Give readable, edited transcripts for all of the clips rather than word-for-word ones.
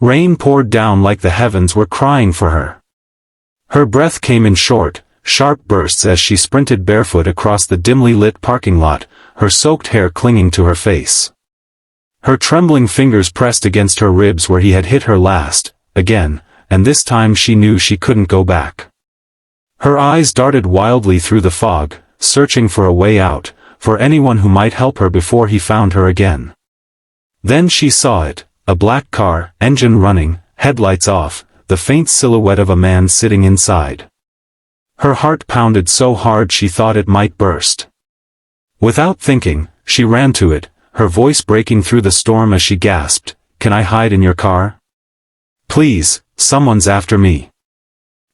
Rain poured down like the heavens were crying for her. Her breath came in short, sharp bursts as she sprinted barefoot across the dimly lit parking lot, her soaked hair clinging to her face. Her trembling fingers pressed against her ribs where he had hit her last, again, and this time she knew she couldn't go back. Her eyes darted wildly through the fog, searching for a way out, for anyone who might help her before he found her again. Then she saw it, a black car, engine running, headlights off, the faint silhouette of a man sitting inside. Her heart pounded so hard she thought it might burst. Without thinking, she ran to it, her voice breaking through the storm as she gasped, "Can I hide in your car? Please, someone's after me."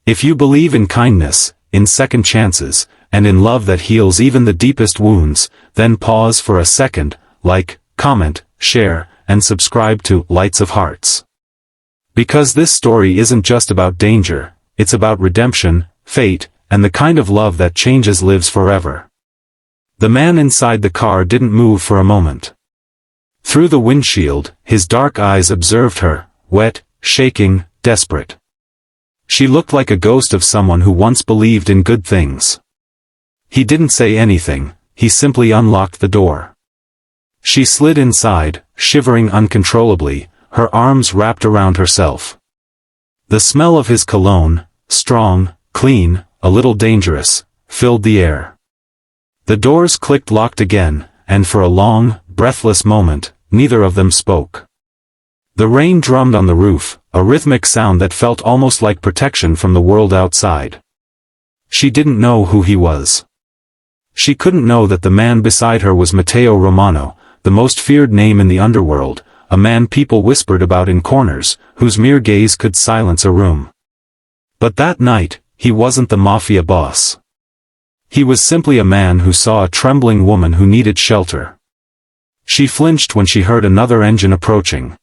If you believe in kindness, in second chances, and in love that heals even the deepest wounds, then pause for a second, like, comment, share, and subscribe to Lights of Hearts. Because this story isn't just about danger, it's about redemption, fate, and the kind of love that changes lives forever. The man inside the car didn't move for a moment. Through the windshield, his dark eyes observed her, wet, shaking, desperate. She looked like a ghost of someone who once believed in good things. He didn't say anything, he simply unlocked the door. She slid inside, shivering uncontrollably, her arms wrapped around herself. The smell of his cologne, strong, clean, a little dangerous, filled the air. The doors clicked locked again, and for a long, breathless moment, neither of them spoke. The rain drummed on the roof, a rhythmic sound that felt almost like protection from the world outside. She didn't know who he was. She couldn't know that the man beside her was Matteo Romano, the most feared name in the underworld, a man people whispered about in corners, whose mere gaze could silence a room. But that night, he wasn't the Mafia boss. He was simply a man who saw a trembling woman who needed shelter. She flinched when she heard another engine approaching.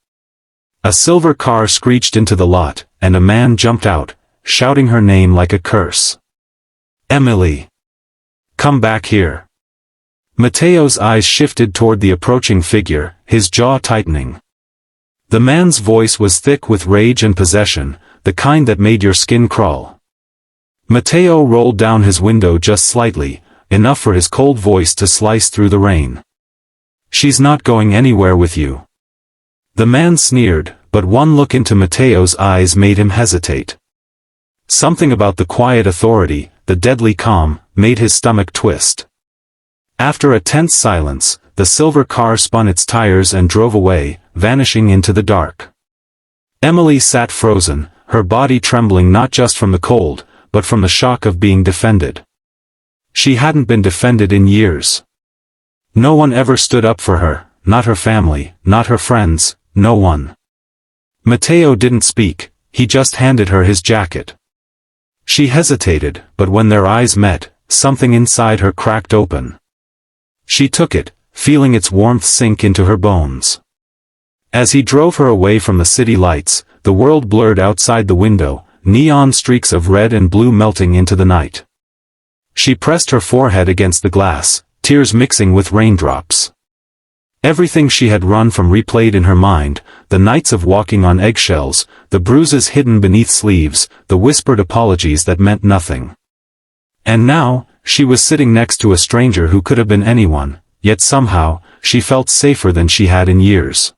A silver car screeched into the lot, and a man jumped out, shouting her name like a curse. "Emily! Come back here!" Matteo's eyes shifted toward the approaching figure, his jaw tightening. The man's voice was thick with rage and possession, the kind that made your skin crawl. Matteo rolled down his window just slightly, enough for his cold voice to slice through the rain. "She's not going anywhere with you." The man sneered, but one look into Matteo's eyes made him hesitate. Something about the quiet authority, the deadly calm, made his stomach twist. After a tense silence, the silver car spun its tires and drove away, vanishing into the dark. Emily sat frozen, her body trembling not just from the cold, but from the shock of being defended. She hadn't been defended in years. No one ever stood up for her, not her family, not her friends, no one. Matteo didn't speak, he just handed her his jacket. She hesitated, but when their eyes met, something inside her cracked open. She took it, feeling its warmth sink into her bones. As he drove her away from the city lights, the world blurred outside the window, neon streaks of red and blue melting into the night. She pressed her forehead against the glass, tears mixing with raindrops. Everything she had run from replayed in her mind, the nights of walking on eggshells, the bruises hidden beneath sleeves, the whispered apologies that meant nothing. And now, she was sitting next to a stranger who could have been anyone, yet somehow, she felt safer than she had in years.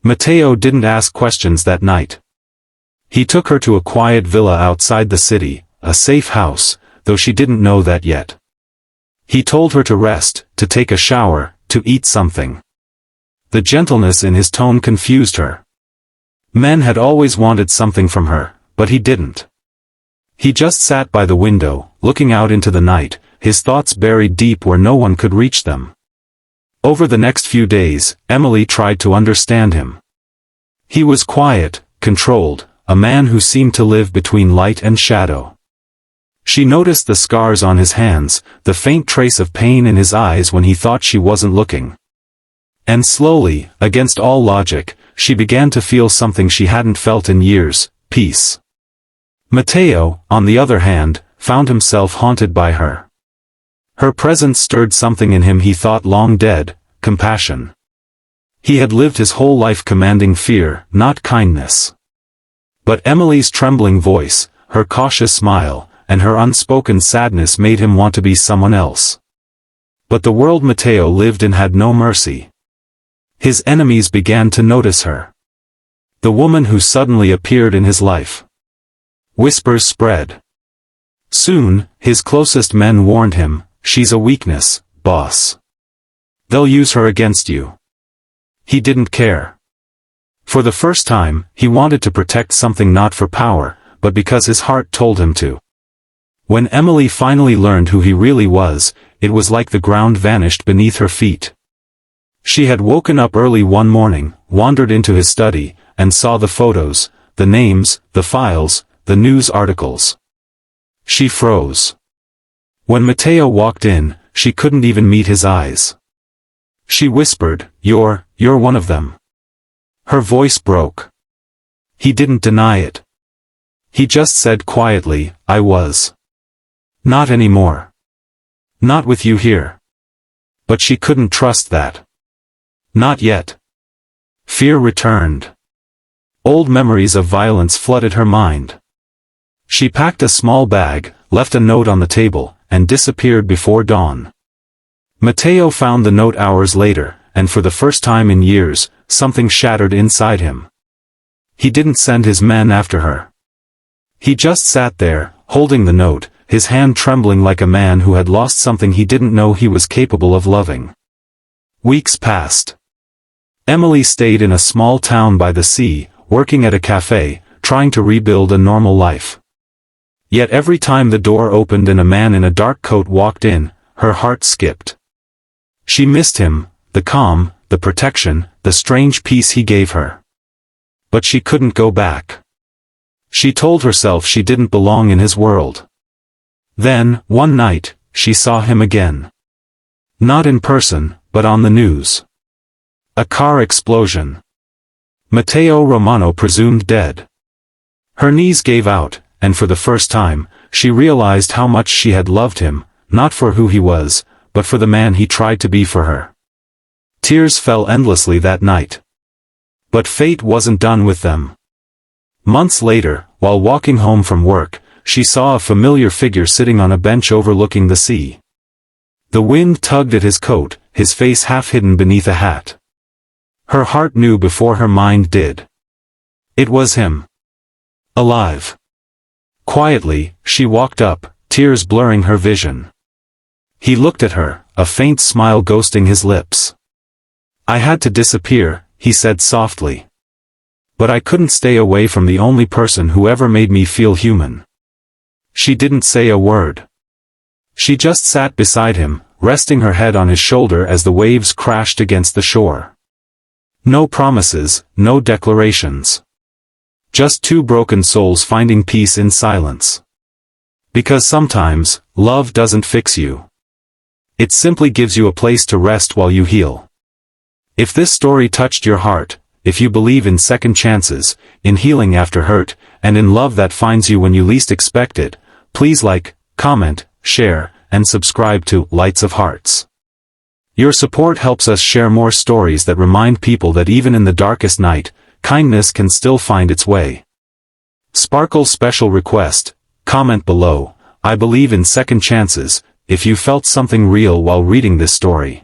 Matteo didn't ask questions that night. He took her to a quiet villa outside the city, a safe house, though she didn't know that yet. He told her to rest, to take a shower, to eat something. The gentleness in his tone confused her. Men had always wanted something from her, but he didn't. He just sat by the window, looking out into the night, his thoughts buried deep where no one could reach them. Over the next few days, Emily tried to understand him. He was quiet, controlled, a man who seemed to live between light and shadow. She noticed the scars on his hands, the faint trace of pain in his eyes when he thought she wasn't looking. And slowly, against all logic, she began to feel something she hadn't felt in years, peace. Matteo, on the other hand, found himself haunted by her. Her presence stirred something in him he thought long dead, compassion. He had lived his whole life commanding fear, not kindness. But Emily's trembling voice, her cautious smile, and her unspoken sadness made him want to be someone else. But the world Matteo lived in had no mercy. His enemies began to notice her. The woman who suddenly appeared in his life. Whispers spread. Soon, his closest men warned him, "She's a weakness, boss. They'll use her against you." He didn't care. For the first time, he wanted to protect something not for power, but because his heart told him to. When Emily finally learned who he really was, it was like the ground vanished beneath her feet. She had woken up early one morning, wandered into his study, and saw the photos, the names, the files, the news articles. She froze. When Matteo walked in, she couldn't even meet his eyes. She whispered, You're one of them." Her voice broke. He didn't deny it. He just said quietly, "I was. Not anymore. Not with you here." But she couldn't trust that. Not yet. Fear returned. Old memories of violence flooded her mind. She packed a small bag, left a note on the table, and disappeared before dawn. Matteo found the note hours later, and for the first time in years, something shattered inside him. He didn't send his men after her. He just sat there, holding the note, his hand trembling like a man who had lost something he didn't know he was capable of loving. Weeks passed. Emily stayed in a small town by the sea, working at a cafe, trying to rebuild a normal life. Yet every time the door opened and a man in a dark coat walked in, her heart skipped. She missed him, the calm, the protection, the strange peace he gave her. But she couldn't go back. She told herself she didn't belong in his world. Then, one night, she saw him again. Not in person, but on the news. A car explosion. Matteo Romano presumed dead. Her knees gave out, and for the first time, she realized how much she had loved him, not for who he was, but for the man he tried to be for her. Tears fell endlessly that night. But fate wasn't done with them. Months later, while walking home from work, she saw a familiar figure sitting on a bench overlooking the sea. The wind tugged at his coat, his face half hidden beneath a hat. Her heart knew before her mind did. It was him. Alive. Quietly, she walked up, tears blurring her vision. He looked at her, a faint smile ghosting his lips. "I had to disappear," he said softly. "But I couldn't stay away from the only person who ever made me feel human." She didn't say a word. She just sat beside him, resting her head on his shoulder as the waves crashed against the shore. No promises, no declarations. Just two broken souls finding peace in silence. Because sometimes, love doesn't fix you. It simply gives you a place to rest while you heal. If this story touched your heart, if you believe in second chances, in healing after hurt, and in love that finds you when you least expect it, please like, comment, share, and subscribe to Lights of Hearts. Your support helps us share more stories that remind people that even in the darkest night, kindness can still find its way. Sparkle's special request, comment below, I believe in second chances, if you felt something real while reading this story.